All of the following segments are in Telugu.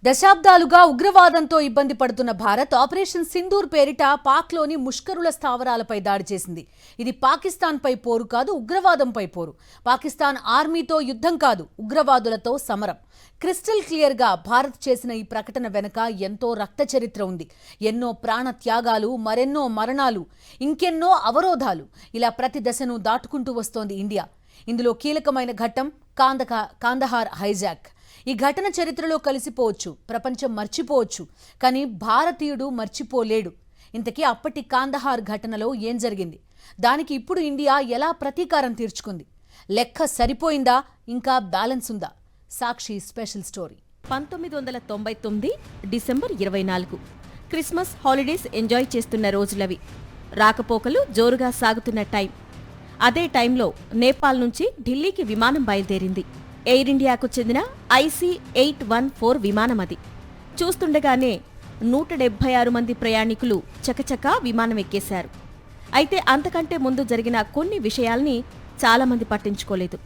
దశాబ్దాలుగా ఉగ్రవాదంతో ఇబ్బంది పడుతున్న భారత్ ఆపరేషన్ సింధూర్ పేరిట పాక్లోని ముష్కరుల స్థావరాలపై దాడి చేసింది. ఇది పాకిస్తాన్పై పోరు కాదు, ఉగ్రవాదంపై పోరు. పాకిస్తాన్ ఆర్మీతో యుద్ధం కాదు, ఉగ్రవాదులతో సమరం. క్రిస్టల్ క్లియర్గా భారత్ చేసిన ఈ ప్రకటన వెనుక ఎంతో రక్త చరిత్ర ఉంది. ఎన్నో ప్రాణ త్యాగాలు, మరెన్నో మరణాలు, ఇంకెన్నో అవరోధాలు, ఇలా ప్రతి దశను దాటుకుంటూ వస్తోంది ఇండియా. ఇందులో కీలకమైన ఘట్టం కాందహార్ హైజాక్. ఈ ఘటన చరిత్రలో కలిసిపోవచ్చు, ప్రపంచం మర్చిపోవచ్చు, కానీ భారతీయుడు మర్చిపోలేడు. ఇంతకీ అప్పటి కాందహార్ ఘటనలో ఏం జరిగింది? దానికి ఇప్పుడు ఇండియా ఎలా ప్రతీకారం తీర్చుకుంది? లెక్క సరిపోయిందా, ఇంకా బ్యాలెన్స్ ఉందా? Sakshi special story. 1999 December 24 Christmas holidays enjoy చేస్తున్న రోజులవి. రాకపోకలు జోరుగా సాగుతున్న టైం. అదే టైంలో నేపాల్ నుంచి ఢిల్లీకి విమానం బయలుదేరింది. ఎయిర్ ఇండియాకు చెందిన IC-814 విమానం అది. చూస్తుండగానే 176 మంది ప్రయాణికులు చకచకా విమానం ఎక్కేశారు. అయితే అంతకంటే ముందు జరిగిన కొన్ని విషయాల్ని చాలామంది పట్టించుకోలేదు.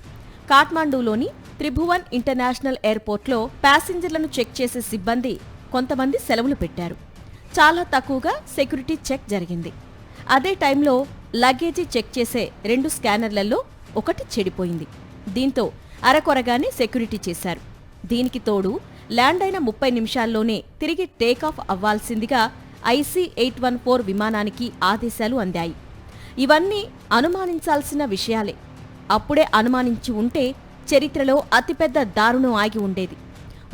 కాఠ్మండూలోని త్రిభువన్ ఇంటర్నేషనల్ ఎయిర్పోర్ట్లో ప్యాసింజర్లను చెక్ చేసే సిబ్బంది కొంతమంది సెలవులు పెట్టారు. చాలా తక్కువగా సెక్యూరిటీ చెక్ జరిగింది. అదే టైంలో లగేజీ చెక్ చేసే 2 స్కానర్లలో ఒకటి చెడిపోయింది. దీంతో అరకొరగానే సెక్యూరిటీ చేశారు. దీనికి తోడు ల్యాండ్ అయిన 30 నిమిషాల్లోనే తిరిగి టేకాఫ్ అవ్వాల్సిందిగా IC-814 విమానానికి ఆదేశాలు అందాయి. ఇవన్నీ అనుమానించాల్సిన విషయాలే. అప్పుడే అనుమానించి ఉంటే చరిత్రలో అతిపెద్ద దారుణం ఆగి ఉండేది.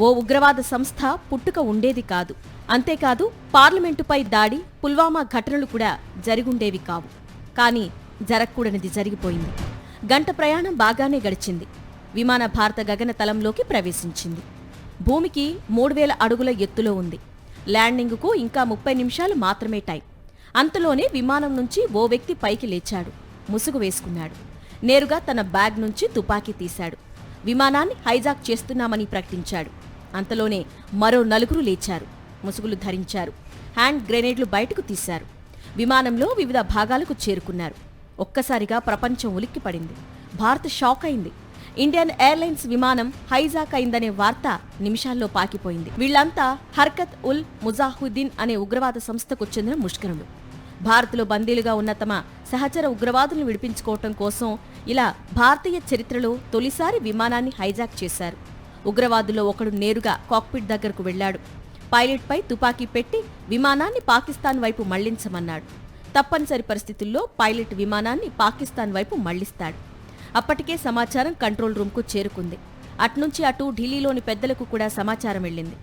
ఓ ఉగ్రవాద సంస్థ పుట్టుక ఉండేది కాదు. అంతేకాదు, పార్లమెంటుపై దాడి, పుల్వామా ఘటనలు కూడా జరిగుండేవి కావు. కానీ జరగకూడనిది జరిగిపోయింది. గంట ప్రయాణం బాగానే గడిచింది. విమాన భారత గగనతలంలోకి ప్రవేశించింది. భూమికి 3000 అడుగుల ఎత్తులో ఉంది. ల్యాండింగుకు ఇంకా 30 నిమిషాలు మాత్రమే టైం. అంతలోనే విమానం నుంచి ఓ వ్యక్తి పైకి లేచాడు. ముసుగు వేసుకున్నాడు. నేరుగా తన బ్యాగ్ నుంచి తుపాకీ తీశాడు. విమానాన్ని హైజాక్ చేస్తున్నామని ప్రకటించాడు. అంతలోనే మరో 4 లేచారు. ముసుగులు ధరించారు. హ్యాండ్ గ్రెనేడ్లు బయటకు తీశారు. విమానంలో వివిధ భాగాలకు చేరుకున్నారు. ఒక్కసారిగా ప్రపంచం ఉలిక్కిపడింది. భారత్ షాక్ అయింది. ఇండియన్ ఎయిర్లైన్స్ విమానం హైజాక్ అయిందనే వార్త నిమిషాల్లో పాకిపోయింది. వీళ్లంతా హర్కత్ ఉల్ ముజాహిదీన్ అనే ఉగ్రవాద సంస్థకు చెందిన ముష్కరులు. భారత్లో బందీలుగా ఉన్న తమ సహచర ఉగ్రవాదులను విడిపించుకోవటం కోసం ఇలా భారతీయ చరిత్రలో తొలిసారి విమానాన్ని హైజాక్ చేశారు. ఉగ్రవాదుల్లో ఒకడు నేరుగా కాక్పిట్ దగ్గరకు వెళ్లాడు. పైలట్పై తుపాకీ పెట్టి విమానాన్ని పాకిస్తాన్ వైపు మళ్లించమన్నాడు. తప్పనిసరి పరిస్థితుల్లో పైలట్ విమానాన్ని పాకిస్తాన్ వైపు మళ్లిస్తాడు. అప్పటికే సమాచారం కంట్రోల్ రూమ్కు చేరుకుంది. అట్నుంచి అటు ఢిల్లీలోని పెద్దలకు కూడా సమాచారం వెళ్ళింది.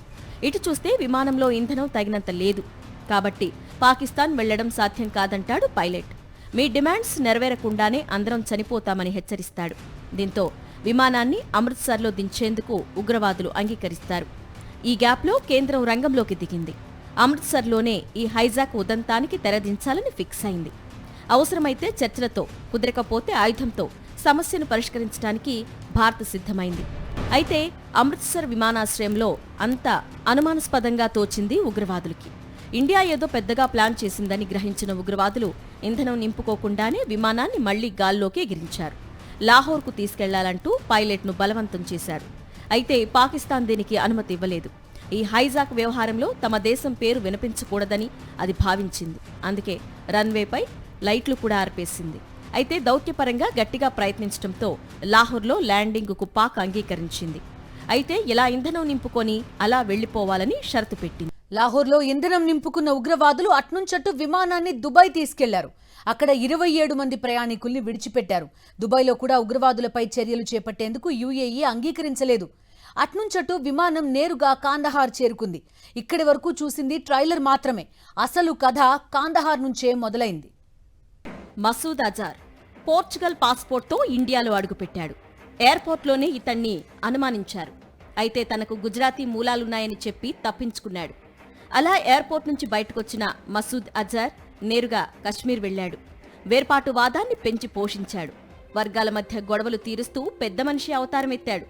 ఇటు చూస్తే విమానంలో ఇంధనం తగినంత లేదు. కాబట్టి పాకిస్తాన్ వెళ్లడం సాధ్యం కాదంటాడు పైలట్. మీ డిమాండ్స్ నెరవేరకుండానే అందరం చనిపోతామని హెచ్చరిస్తాడు. దీంతో విమానాన్ని అమృత్సర్లో దించేందుకు ఉగ్రవాదులు అంగీకరిస్తారు. ఈ గ్యాప్లో కేంద్రం రంగంలోకి దిగింది. అమృత్సర్లోనే ఈ హైజాక్ ఉదంతానికి తెరదించాలని ఫిక్స్ అయింది. అవసరమైతే చర్చలతో, కుదరకపోతే ఆయుధంతో సమస్యను పరిష్కరించడానికి భారత్ సిద్ధమైంది. అయితే అమృత్సర్ విమానాశ్రయంలో అంత అనుమానాస్పదంగా తోచింది ఉగ్రవాదులకి. ఇండియా ఏదో పెద్దగా ప్లాన్ చేసిందని గ్రహించిన ఉగ్రవాదులు ఇంధనం నింపుకోకుండానే విమానాన్ని మళ్లీ గాల్లోకి ఎగిరించారు. లాహోర్కు తీసుకెళ్లాలంటూ పైలట్ను బలవంతం చేశారు. అయితే పాకిస్తాన్ దీనికి అనుమతి ఇవ్వలేదు. ఈ హైజాక్ వ్యవహారంలో తమ దేశం పేరు వినిపించకూడదని అది భావించింది. అందుకే రన్వేపై లైట్లు కూడా ఆర్పేసింది. అయితే దౌత్యపరంగా గట్టిగా ప్రయత్నించడంతో లాహోర్లో ల్యాండింగుకు పాక్ అంగీకరించింది. అయితే ఇలా ఇంధనం నింపుకొని అలా వెళ్లిపోవాలని షరతు పెట్టింది. లాహోర్లో ఇంధనం నింపుకున్న ఉగ్రవాదులు అట్నుంచట్టు విమానాన్ని దుబాయ్ తీసుకెళ్లారు. అక్కడ 27 మంది ప్రయాణికుల్ని విడిచిపెట్టారు. దుబాయ్లో కూడా ఉగ్రవాదులపై చర్యలు చేపట్టేందుకు UAE అంగీకరించలేదు. అట్నుంచట్టు విమానం నేరుగా కాందహార్ చేరుకుంది. ఇక్కడి వరకు చూసింది ట్రైలర్ మాత్రమే. అసలు కథ కాందహార్ నుంచే మొదలైంది. మసూద్ అజార్ పోర్చుగల్ పాస్పోర్ట్తో ఇండియాలో అడుగుపెట్టాడు. ఎయిర్పోర్ట్లోనే ఇతన్ని అనుమానించారు. అయితే తనకు గుజరాతీ మూలాలున్నాయని చెప్పి తప్పించుకున్నాడు. అలా ఎయిర్పోర్ట్ నుంచి బయటకొచ్చిన మసూద్ అజార్ నేరుగా కశ్మీర్ వెళ్లాడు. వేర్పాటువాదాన్ని పెంచి పోషించాడు. వర్గాల మధ్య గొడవలు తీరుస్తూ పెద్ద మనిషి అవతారమెత్తాడు.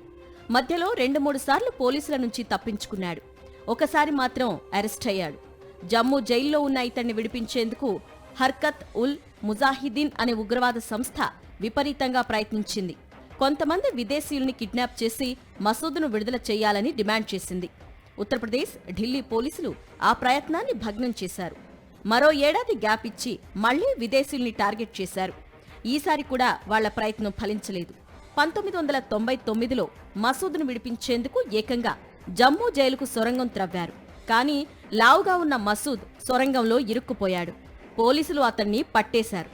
మధ్యలో 2-3 సార్లు పోలీసుల నుంచి తప్పించుకున్నాడు. ఒకసారి మాత్రం అరెస్ట్ అయ్యాడు. జమ్మూ జైల్లో ఉన్న ఇతన్ని విడిపించేందుకు హర్కత్ ఉల్ ముజాహిదీన్ అనే ఉగ్రవాద సంస్థ విపరీతంగా ప్రయత్నించింది. కొంతమంది విదేశీయుల్ని కిడ్నాప్ చేసి మసూద్ను విడుదల చేయాలని డిమాండ్ చేసింది. ఉత్తరప్రదేశ్, ఢిల్లీ పోలీసులు ఆ ప్రయత్నాన్ని భగ్నం చేశారు. మరో ఏడాది గ్యాప్ ఇచ్చి మళ్లీ విదేశీయుల్ని టార్గెట్ చేశారు. ఈసారి కూడా వాళ్ల ప్రయత్నం ఫలించలేదు. 1999లో మసూద్ను విడిపించేందుకు ఏకంగా జమ్మూ జైలుకు సొరంగం త్రవ్వారు. కానీ లావుగా ఉన్న మసూద్ సొరంగంలో ఇరుక్కుపోయాడు. పోలీసులు అతన్ని పట్టేశారు.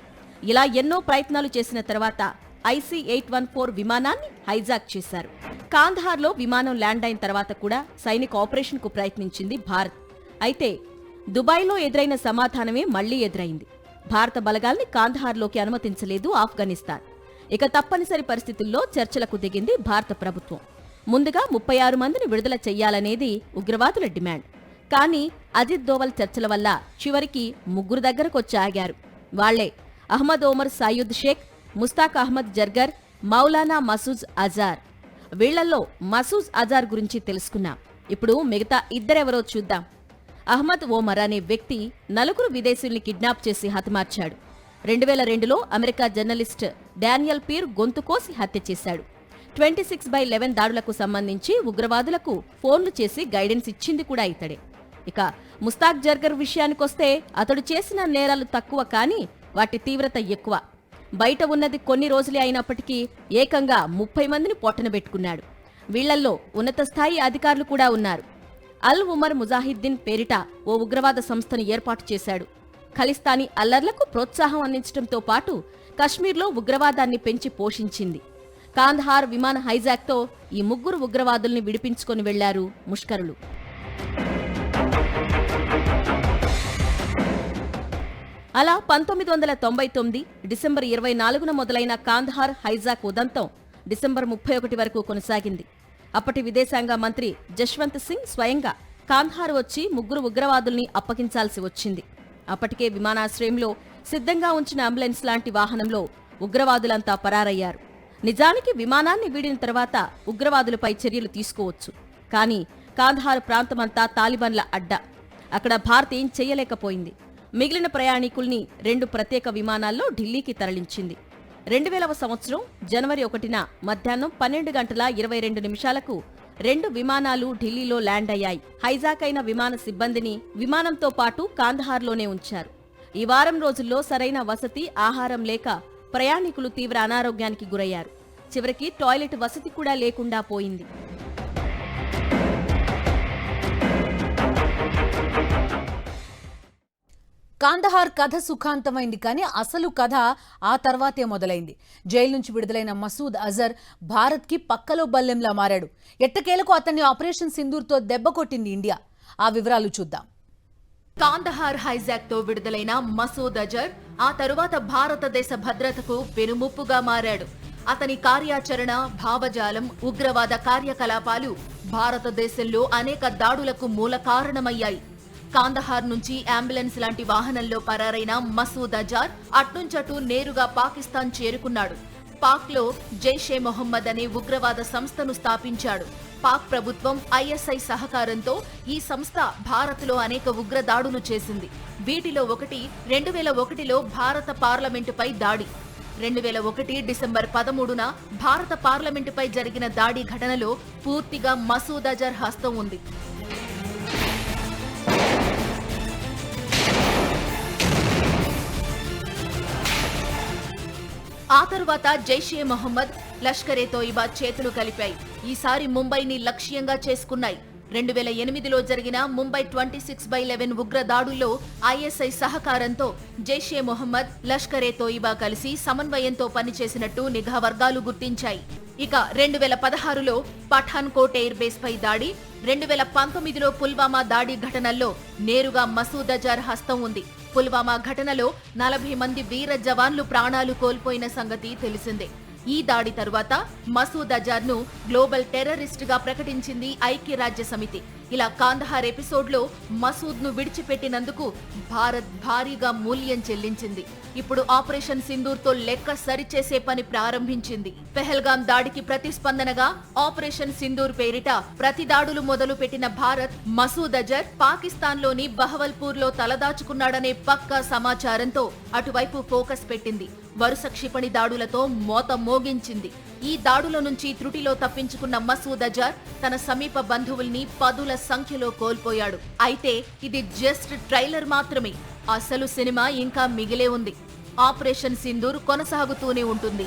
ఇలా ఎన్నో ప్రయత్నాలు చేసిన తర్వాత IC-814 విమానాన్ని హైజాక్ చేశారు. కాందహార్లో విమానం ల్యాండ్ అయిన తర్వాత కూడా సైనిక ఆపరేషన్కు ప్రయత్నించింది భారత్. అయితే దుబాయ్లో ఎదురైన సమాధానమే మళ్లీ ఎదురైంది. భారత బలగాల్ని కాందహార్లోకి అనుమతించలేదు ఆఫ్ఘనిస్తాన్. ఇక తప్పనిసరి పరిస్థితుల్లో చర్చలకు దిగింది భారత ప్రభుత్వం. ముందుగా 36 మందిని విడుదల చెయ్యాలనేది ఉగ్రవాదుల డిమాండ్. కానీ అజిత్ దోవల్ చర్చల వల్ల చివరికి 3 దగ్గరకొచ్చి ఆగారు. వాళ్లే అహ్మద్ ఒమర్ సాయుద్ షేక్, ముస్తాక్ అహ్మద్ జర్గర్, మౌలానా మసూద్ అజార్. వీళ్లలో మసూద్ అజార్ గురించి తెలుసుకున్నాం. ఇప్పుడు మిగతా ఇద్దరెవరో చూద్దాం. అహ్మద్ ఒమర్ అనే వ్యక్తి 4 విదేశీయుల్ని కిడ్నాప్ చేసి హతమార్చాడు. 2002లో అమెరికా జర్నలిస్ట్ డానియల్ పీర్ గొంతు కోసి హత్య చేశాడు. 26/11 దాడులకు సంబంధించి ఉగ్రవాదులకు ఫోన్లు చేసి గైడెన్స్ ఇచ్చింది కూడా ఇతడే. ఇక ముస్తాక్ జర్గర్ విషయానికొస్తే అతడు చేసిన నేరాలు తక్కువ, కానీ వాటి తీవ్రత ఎక్కువ. బయట ఉన్నది కొన్ని రోజులే అయినప్పటికీ ఏకంగా 30 మందిని పొట్టనబెట్టుకున్నాడు. వీళ్లల్లో ఉన్నత స్థాయి అధికారులు కూడా ఉన్నారు. అల్ ఉమర్ ముజాహిద్దీన్ పేరిట ఓ ఉగ్రవాద సంస్థను ఏర్పాటు చేశాడు. ఖలిస్తానీ అల్లర్లకు ప్రోత్సాహం అందించడంతో పాటు కశ్మీర్లో ఉగ్రవాదాన్ని పెంచి పోషించింది. కాందహార్ విమాన హైజాక్తో ఈ 3 ఉగ్రవాదుల్ని విడిపించుకొని వెళ్లారు ముష్కరులు. అలా 1999 డిసెంబర్ 24న మొదలైన కాందహార్ హైజాక్ ఉదంతం డిసెంబర్ 31 వరకు కొనసాగింది. అప్పటి విదేశాంగ మంత్రి జశ్వంత్ సింగ్ స్వయంగా కాందహార్ వచ్చి 3 ఉగ్రవాదుల్ని అప్పగించాల్సి వచ్చింది. అప్పటికే విమానాశ్రయంలో సిద్ధంగా ఉంచిన అంబులెన్స్ లాంటి వాహనంలో ఉగ్రవాదులంతా పరారయ్యారు. నిజానికి విమానాన్ని వీడిన తర్వాత ఉగ్రవాదులపై చర్యలు తీసుకోవచ్చు. కానీ కాందహార్ ప్రాంతమంతా తాలిబాన్ల అడ్డా. అక్కడ భారత్ ఏం చెయ్యలేకపోయింది. మిగిలిన ప్రయాణికుల్ని 2 ప్రత్యేక విమానాల్లో ఢిల్లీకి తరలించింది. 2000వ సంవత్సరం జనవరి 1న మధ్యాహ్నం 12:22 2 విమానాలు ఢిల్లీలో ల్యాండ్ అయ్యాయి. హైజాక్ అయిన విమాన సిబ్బందిని విమానంతో పాటు కాందహార్లోనే ఉంచారు. ఈ వారం రోజుల్లో సరైన వసతి, ఆహారం లేక ప్రయాణికులు తీవ్ర అనారోగ్యానికి గురయ్యారు. చివరికి టాయిలెట్ వసతి కూడా లేకుండా పోయింది. కాందహార్ కథ సుఖాంతమైంది, కానీ అసలు కథ ఆ తర్వాతే మొదలైంది. జైలు నుంచి విడుదలైన మసూద్ అజర్ భారత్కి పక్కలో బల్లెంలా మారాడు. ఎట్టకేలకు అతన్ని ఆపరేషన్ సింధూర్తో దెబ్బ కొట్టింది ఇండియా. ఆ వివరాలు చూద్దాం. కాందహార్ హైజాక్ తో విడుదలైన మసూద్ అజర్ ఆ తరువాత భారతదేశ భద్రతకు పెనుముప్పుగా మారాడు. అతని కార్యాచరణ, భావజాలం, ఉగ్రవాద కార్యకలాపాలు భారతదేశంలో అనేక దాడులకు మూల కారణమయ్యాయి. కాందహార్ నుంచి అంబులెన్స్ లాంటి వాహనంలో పరారైన మసూద్ అజార్ అట్నుంచటు నేరుగా పాకిస్తాన్ చేరుకున్నాడు. పాక్లో జైషే మొహమ్మద్ అనే ఉగ్రవాద సంస్థను స్థాపించాడు. పాక్ ప్రభుత్వం ISI సహకారంతో ఈ సంస్థ భారత్లో అనేక ఉగ్ర దాడులు చేసింది. వీటిలో ఒకటి 2001లో భారత పార్లమెంటుపై దాడి. 2001 డిసెంబర్ 13న భారత పార్లమెంటుపై జరిగిన దాడి ఘటనలో పూర్తిగా మసూద్ అజర్ హస్తం ఉంది. ఆ తరువాత జైషే మొహమ్మద్, లష్కరే తోయిబా చేతులు కలిపాయి. ఈసారి ముంబైని లక్ష్యంగా చేసుకున్నాయి. 2008లో జరిగిన ముంబై 26/11 ఉగ్ర దాడుల్లో ISI సహకారంతో జైషే మొహమ్మద్, లష్కరే తోయిబా కలిసి సమన్వయంతో పనిచేసినట్టు నిఘా వర్గాలు గుర్తించాయి. ఇక 2016లో పఠాన్ కోట్ ఎయిర్ బేస్ పై దాడి, 2019లో పుల్వామా దాడి ఘటనల్లో నేరుగా మసూద్ అజర్ హస్తం ఉంది. పుల్వామా ఘటనలో 40 మంది వీర జవాన్లు ప్రాణాలు కోల్పోయిన సంగతి తెలిసిందే. ఈ దాడి తరువాత మసూద్ అజర్ను గ్లోబల్ టెర్రరిస్ట్ గా ప్రకటించింది ఐక్యరాజ్య సమితి. ఇలా కాందహార్ ఎపిసోడ్లో మసూద్ను విడిచిపెట్టినందుకు భారత్ భారీగా మూల్యం చెల్లించింది. ఇప్పుడు ఆపరేషన్ సింధూర్తో లెక్క సరిచేసే పని ప్రారంభించింది. పెహల్గాం దాడికి ప్రతిస్పందనగా ఆపరేషన్ సింధూర్ పేరిట ప్రతి దాడులు మొదలు పెట్టిన భారత్ మసూద్ అజర్ పాకిస్తాన్లోని బహవల్పూర్లో తలదాచుకున్నాడనే పక్కా సమాచారంతో అటువైపు ఫోకస్ పెట్టింది. వరుస క్షిపణి దాడులతో మోత మోగించింది. ఈ దాడుల నుంచి త్రుటిలో తప్పించుకున్న మసూద్ అజర్ తన సమీప బంధువుల్ని పదుల సంఖ్యలో కోల్పోయాడు. అయితే ఇది జస్ట్ ట్రైలర్ మాత్రమే. అసలు సినిమా ఇంకా మిగిలే ఉంది. ఆపరేషన్ సింధూర్ కొనసాగుతూనే ఉంటుంది.